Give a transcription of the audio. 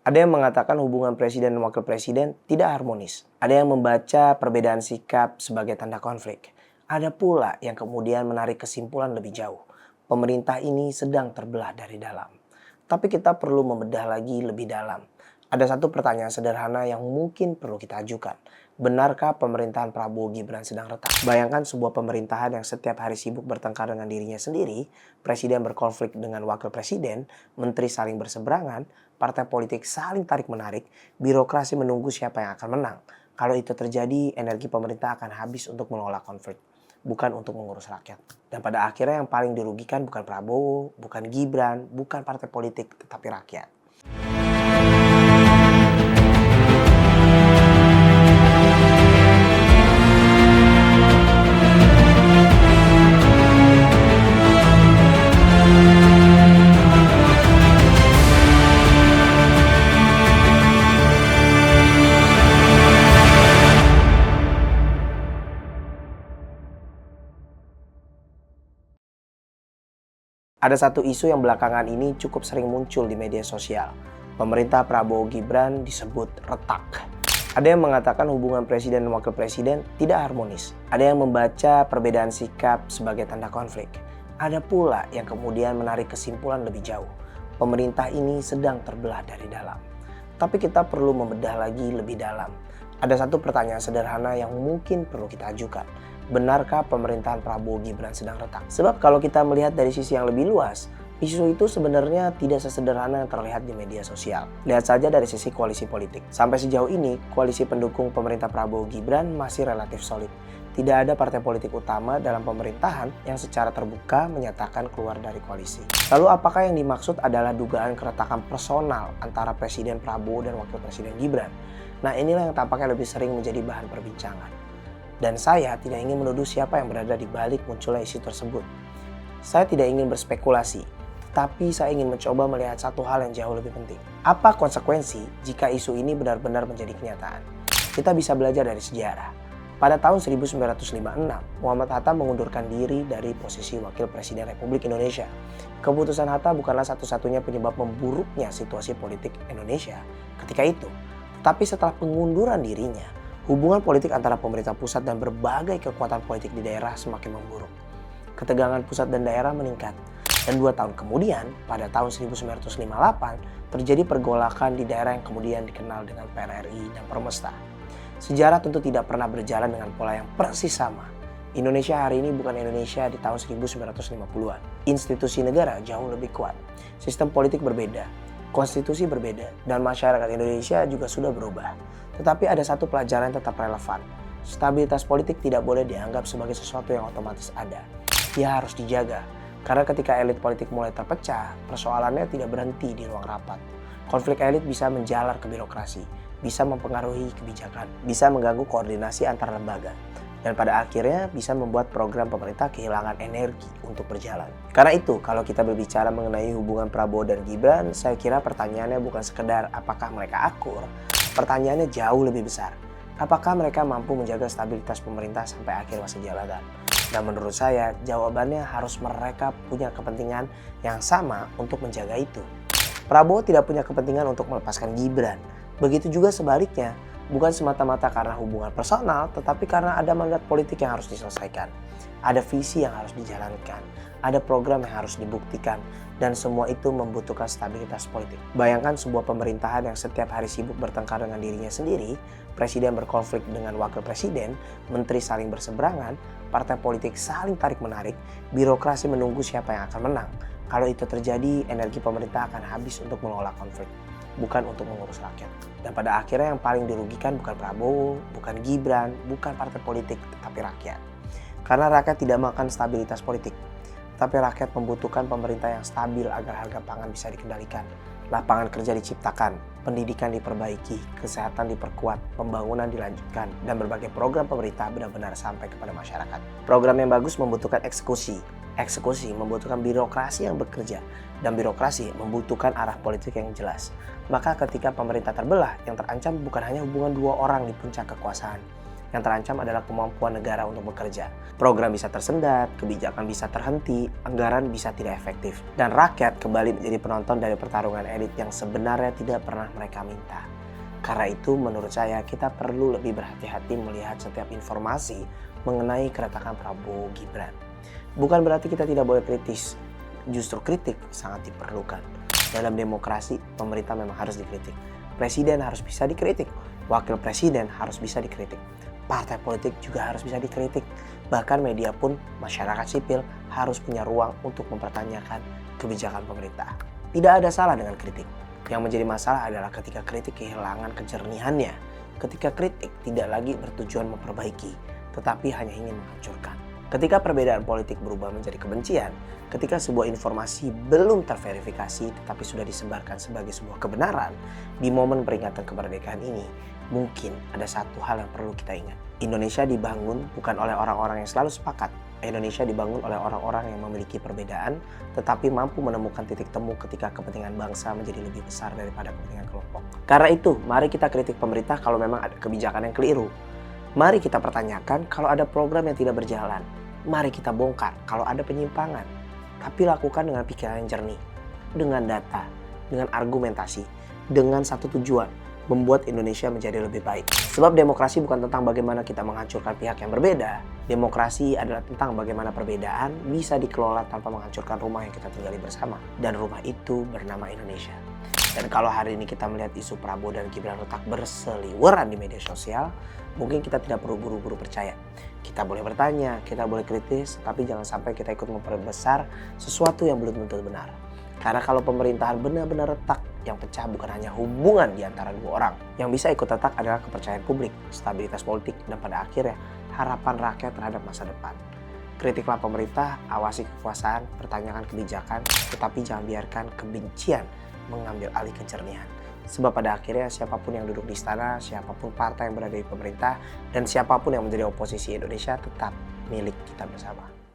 Ada yang mengatakan hubungan presiden dan wakil presiden tidak harmonis. Ada yang membaca perbedaan sikap sebagai tanda konflik. Ada pula yang kemudian menarik kesimpulan lebih jauh. Pemerintah ini sedang terbelah dari dalam. Tapi kita perlu membedah lagi lebih dalam. Ada satu pertanyaan sederhana yang mungkin perlu kita ajukan. Benarkah pemerintahan Prabowo Gibran sedang retak? Bayangkan sebuah pemerintahan yang setiap hari sibuk bertengkar dengan dirinya sendiri, presiden berkonflik dengan wakil presiden, menteri saling berseberangan, partai politik saling tarik-menarik, birokrasi menunggu siapa yang akan menang. Kalau itu terjadi, energi pemerintah akan habis untuk menolak konflik, bukan untuk mengurus rakyat. Dan pada akhirnya yang paling dirugikan bukan Prabowo, bukan Gibran, bukan partai politik, tetapi rakyat. Ada satu isu yang belakangan ini cukup sering muncul di media sosial. Pemerintah Prabowo Gibran disebut retak. Ada yang mengatakan hubungan presiden dan wakil presiden tidak harmonis. Ada yang membaca perbedaan sikap sebagai tanda konflik. Ada pula yang kemudian menarik kesimpulan lebih jauh. Pemerintah ini sedang terbelah dari dalam. Tapi kita perlu membedah lagi lebih dalam. Ada satu pertanyaan sederhana yang mungkin perlu kita ajukan. Benarkah pemerintahan Prabowo Gibran sedang retak? Sebab kalau kita melihat dari sisi yang lebih luas, isu itu sebenarnya tidak sesederhana yang terlihat di media sosial. Lihat saja dari sisi koalisi politik. Sampai sejauh ini, koalisi pendukung pemerintah Prabowo Gibran masih relatif solid. Tidak ada partai politik utama dalam pemerintahan yang secara terbuka menyatakan keluar dari koalisi. Lalu apakah yang dimaksud adalah dugaan keretakan personal antara Presiden Prabowo dan Wakil Presiden Gibran? Nah, inilah yang tampaknya lebih sering menjadi bahan perbincangan. Dan saya tidak ingin menuduh siapa yang berada di balik munculnya isu tersebut. Saya tidak ingin berspekulasi, tetapi saya ingin mencoba melihat satu hal yang jauh lebih penting. Apa konsekuensi jika isu ini benar-benar menjadi kenyataan? Kita bisa belajar dari sejarah. Pada tahun 1956, Muhammad Hatta mengundurkan diri dari posisi Wakil Presiden Republik Indonesia. Keputusan Hatta bukanlah satu-satunya penyebab memburuknya situasi politik Indonesia ketika itu. Tetapi setelah pengunduran dirinya, hubungan politik antara pemerintah pusat dan berbagai kekuatan politik di daerah semakin memburuk. Ketegangan pusat dan daerah meningkat. Dan 2 tahun kemudian, pada tahun 1958, terjadi pergolakan di daerah yang kemudian dikenal dengan PRRI dan Permesta. Sejarah tentu tidak pernah berjalan dengan pola yang persis sama. Indonesia hari ini bukan Indonesia di tahun 1950-an. Institusi negara jauh lebih kuat. Sistem politik berbeda, konstitusi berbeda, dan masyarakat Indonesia juga sudah berubah. Tetapi ada satu pelajaran yang tetap relevan. Stabilitas politik tidak boleh dianggap sebagai sesuatu yang otomatis ada. Ia harus dijaga. Karena ketika elit politik mulai terpecah, persoalannya tidak berhenti di ruang rapat. Konflik elit bisa menjalar ke birokrasi, bisa mempengaruhi kebijakan, bisa mengganggu koordinasi antar lembaga. Dan pada akhirnya bisa membuat program pemerintah kehilangan energi untuk berjalan. Karena itu, kalau kita berbicara mengenai hubungan Prabowo dan Gibran, saya kira pertanyaannya bukan sekedar apakah mereka akur. Pertanyaannya jauh lebih besar. Apakah mereka mampu menjaga stabilitas pemerintah sampai akhir masa jabatan? Dan menurut saya, jawabannya harus mereka punya kepentingan yang sama untuk menjaga itu. Prabowo tidak punya kepentingan untuk melepaskan Gibran. Begitu juga sebaliknya. Bukan semata-mata karena hubungan personal, tetapi karena ada mandat politik yang harus diselesaikan. Ada visi yang harus dijalankan, ada program yang harus dibuktikan, dan semua itu membutuhkan stabilitas politik. Bayangkan sebuah pemerintahan yang setiap hari sibuk bertengkar dengan dirinya sendiri, presiden berkonflik dengan wakil presiden, menteri saling berseberangan, partai politik saling tarik-menarik, birokrasi menunggu siapa yang akan menang. Kalau itu terjadi, energi pemerintah akan habis untuk menolak konflik, bukan untuk mengurus rakyat. Dan pada akhirnya yang paling dirugikan bukan Prabowo, bukan Gibran, bukan partai politik, tetapi rakyat. Karena rakyat tidak makan stabilitas politik, tapi rakyat membutuhkan pemerintah yang stabil agar harga pangan bisa dikendalikan, lapangan kerja diciptakan, pendidikan diperbaiki, kesehatan diperkuat, pembangunan dilanjutkan, dan berbagai program pemerintah benar-benar sampai kepada masyarakat. Program yang bagus membutuhkan eksekusi. Eksekusi membutuhkan birokrasi yang bekerja, dan birokrasi membutuhkan arah politik yang jelas. Maka ketika pemerintah terbelah, yang terancam bukan hanya hubungan 2 orang di puncak kekuasaan, Yang terancam adalah kemampuan negara untuk bekerja. Program bisa tersendat, kebijakan bisa terhenti, anggaran bisa tidak efektif. Dan rakyat kembali menjadi penonton dari pertarungan elit yang sebenarnya tidak pernah mereka minta. Karena itu menurut saya kita perlu lebih berhati-hati melihat setiap informasi mengenai keretakan Prabowo Gibran. Bukan berarti kita tidak boleh kritis, justru kritik sangat diperlukan. Dalam demokrasi, pemerintah memang harus dikritik. Presiden harus bisa dikritik, wakil presiden harus bisa dikritik. Partai politik juga harus bisa dikritik. Bahkan media pun, masyarakat sipil harus punya ruang untuk mempertanyakan kebijakan pemerintah. Tidak ada salah dengan kritik. Yang menjadi masalah adalah ketika kritik kehilangan kejernihannya. Ketika kritik tidak lagi bertujuan memperbaiki, tetapi hanya ingin menghancurkan. Ketika perbedaan politik berubah menjadi kebencian, ketika sebuah informasi belum terverifikasi tetapi sudah disebarkan sebagai sebuah kebenaran, di momen peringatan kemerdekaan ini, mungkin ada satu hal yang perlu kita ingat. Indonesia dibangun bukan oleh orang-orang yang selalu sepakat. Indonesia dibangun oleh orang-orang yang memiliki perbedaan, tetapi mampu menemukan titik temu ketika kepentingan bangsa menjadi lebih besar daripada kepentingan kelompok. Karena itu, mari kita kritik pemerintah kalau memang ada kebijakan yang keliru. Mari kita pertanyakan kalau ada program yang tidak berjalan. Mari kita bongkar kalau ada penyimpangan. Tapi lakukan dengan pikiran yang jernih, dengan data, dengan argumentasi, dengan satu tujuan, membuat Indonesia menjadi lebih baik. Sebab demokrasi bukan tentang bagaimana kita menghancurkan pihak yang berbeda. Demokrasi adalah tentang bagaimana perbedaan bisa dikelola tanpa menghancurkan rumah yang kita tinggali bersama. Dan rumah itu bernama Indonesia. Dan kalau hari ini kita melihat isu Prabowo dan Gibran retak berseliweran di media sosial, mungkin kita tidak perlu buru-buru percaya. Kita boleh bertanya, kita boleh kritis, tapi jangan sampai kita ikut memperbesar sesuatu yang belum tentu benar. Karena kalau pemerintahan benar-benar retak, yang pecah bukan hanya hubungan di antara dua orang. Yang bisa ikut retak adalah kepercayaan publik, stabilitas politik, dan pada akhirnya harapan rakyat terhadap masa depan. Kritiklah pemerintah, awasi kekuasaan, pertanyakan kebijakan, tetapi jangan biarkan kebencian mengambil alih kejernihan. Sebab pada akhirnya siapapun yang duduk di istana, siapapun partai yang berada di pemerintah, dan siapapun yang menjadi oposisi Indonesia tetap milik kita bersama.